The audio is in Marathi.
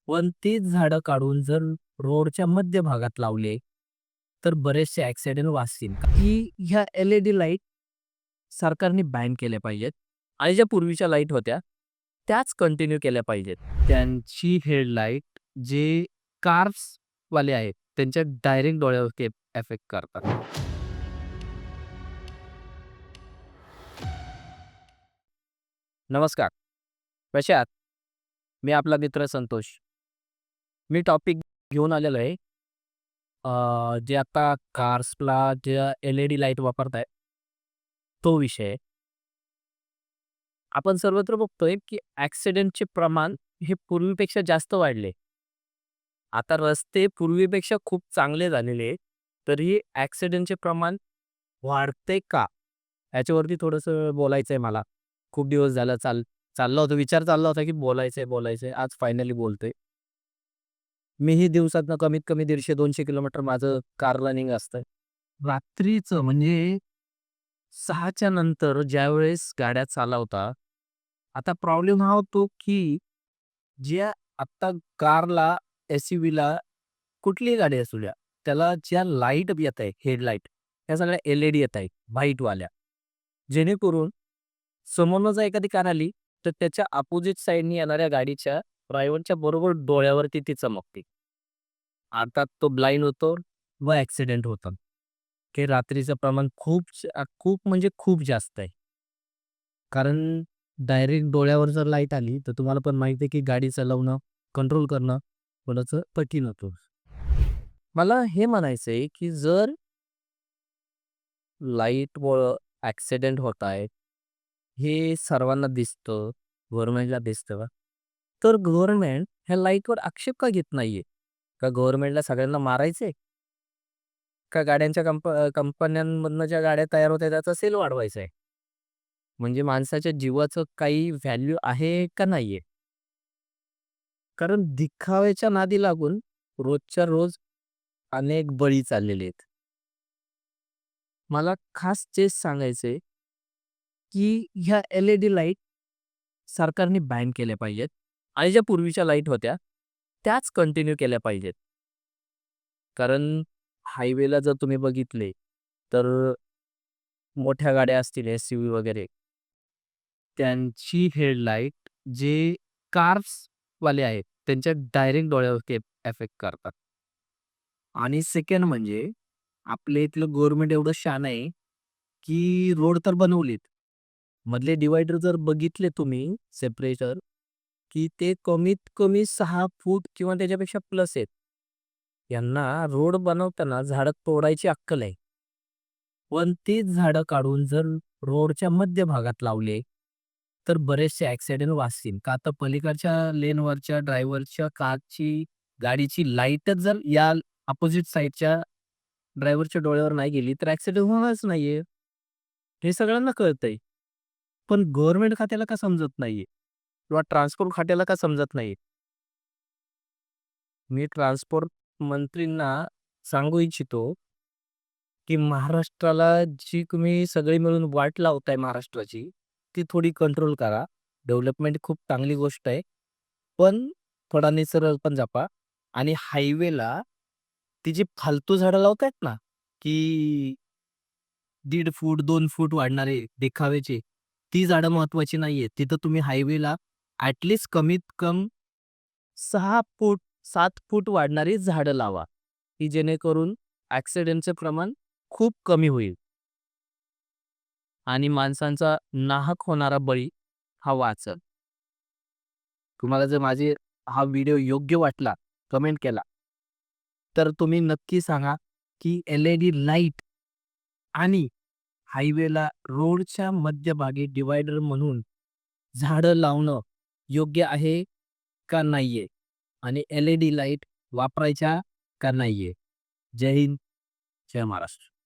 पण तीच झाडं काढून जर रोडच्या मध्यभागात लावले, तर बरेचसे ॲक्सिडेंट वाचतील. की ह्या एल-ई-डी लाईट सरकारने बॅन केल्या पाहिजेत आणि ज्या पूर्वीच्या लाईट होत्या, त्याच कंटिन्यू केल्या पाहिजेत. त्यांची हेडलाईट जे कार्सवाले आहेत, त्यांच्या डायरेक्ट डोळ्यावरती इफेक्ट करतात. नमस्कार, कसे आहात? मी आपला मित्र संतोष. मी टॉपिक घेऊन आलेलो आहे. जे आता कार्सला ज्या एल-ई-डी लाईट वापरतायत, तो विषय आहे. आपण सर्वत्र बघतोय, की ॲक्सिडेंटचे प्रमाण हे पूर्वीपेक्षा जास्त वाढले. आता रस्ते पूर्वीपेक्षा खूप चांगले झालेले आहेत. तरीही ॲक्सिडेंटचे प्रमाण वाढते का? याच्यावरती थोडंसं बोलायचं आहे मला. खूप दिवस झालं चालला होता विचार चालला होता, की बोलायचंय. आज फायनली बोलतोय. मीही दिवसातनं कमीत कमी 150-200 किलोमीटर माझं कार रनिंग असतं. रात्रीचं म्हणजे 6च्या नंतर ज्यावेळेस गाड्या चालवता, आता प्रॉब्लेम हा होतो, की ज्या आत्ता कारला, एस-यू-व्हीला कुठलीही गाडी असू द्या, त्याला ज्या लाईट येत आहे, हेडलाईट, त्या सगळ्या एल-ई-डी येत आहेत, व्हाईटवाल्या. जेणेकरून समोरनं जर एखादी कार आली, तर त्याच्या अपोझिट साइडनी येणाऱ्या गाडीच्या ड्रायव्हरच्या बरोबर डोळ्यावरती ती चमकते. आता तो ब्लाइंड होतो व ॲक्सिडेंट होतात. हे रात्रीचं प्रमाण खूप म्हणजे खूप जास्त आहे. कारण डायरेक्ट डोळ्यावर जर लाईट आली, तर तुम्हाला पण माहिती आहे, की गाडी चालवणं, कंट्रोल करणं थोडंसं कठीण होतं. मला हे म्हणायचं आहे, की जर लाईटमुळं ॲक्सिडेंट होत आहेत, हे सर्वांना दिसतं, गव्हर्नमेंटला दिसतं. तर गव्हर्नमेंट ह्या लाईटवर आक्षेप का घेत नाहीये? का गव्हर्नमेंटला सगळ्यांना मारायचंय? का गाड्यांच्या कंपन्यांमधनं ज्या गाड्या तयार होत आहेत त्याचा सेल वाढवायचा आहे? म्हणजे माणसाच्या जीवाचं काही व्हॅल्यू आहे का नाहीये? कारण दिखाव्याच्या नादी लागून रोजच्या रोज अनेक बळी चाललेले आहेत. मला खास तेच सांगायचंय, की ह्या एल-ई-डी लाईट सरकारने बॅन केल्या पाहिजेत आणि ज्या पूर्वीच्या लाईट होत्या, त्याच कंटिन्यू केल्या पाहिजेत. कारण हायवेला जर तुम्ही बघितले, तर मोठ्या गाड्या असतील एस-यू-व्ही वगैरे, त्यांची हेडलाईट जे कार्सवाले आहेत, त्यांच्या डायरेक्ट डोळ्यावरती इफेक्ट करतात. आणि सेकंड म्हणजे आपल्या इथलं गव्हर्नमेंट एवढं शहाणं आहे, की रोड तर बनवलेत. मधले डिव्हायडर जर बघितले तुम्ही सेपरेटर, की ते कमीत कमी 6 फूट किंवा त्याच्यापेक्षा प्लस आहेत. यांना रोड बनवताना झाडं तोडायची अक्कल आहे. पण तीच झाडं काढून जर रोडच्या मध्यभागात लावले, तर बरेचसे ॲक्सिडेंट वाचतील. का तर पलीकडच्या लेनवरच्या ड्रायव्हरच्या कारची, गाडीची लाईटच जर या अपोझिट साइडच्या ड्रायव्हरच्या डोळ्यावर नाही गेली, तर ॲक्सिडेंट होणारच नाहीये. हे सगळ्यांना कळतंय. पण गव्हर्नमेंट खात्याला का समजत नाहीये? किंवा ट्रान्सपोर्ट खात्याला का समजत नाहीये? मी ट्रान्सपोर्ट मंत्रींना सांगू इच्छितो, की महाराष्ट्राला जी तुम्ही सगळे मिळून वाट लावताय महाराष्ट्राची, ती थोडी कंट्रोल करा. डेव्हलपमेंट खूप चांगली गोष्ट आहे. पण थोडा निसर्ग पण जपा आणि हायवेला ती जी फालतू झाडं लावतायत ना, की 1.5 फूट, 2 फूट वाढणारे देखावेचे, ती झाडं महत्त्वाची नाहीये. तिथं तुम्ही हायवेला कमीत कम 6 फूट, 7 फूट वाढणारी झाडं लावा, की जेणेकरून ॲक्सिडेंटचं प्रमाण खूप कमी होईल आणि माणसांचा नाहक होणारा बळी हा वाचेल. तुम्हाला जर माझे हा व्हिडिओ योग्य वाटला, कमेंट केला, तर तुम्ही नक्की सांगा, की एल-ई-डी लाईट आणि हायवेला रोडच्या मध्यभागी डिव्हायडर म्हणून झाडं लावणं योग्य आहे का नाहीये? आणि एल-ई-डी लाईट वापरायच्या का नाहीये? जय हिंद, जय महाराष्ट्र.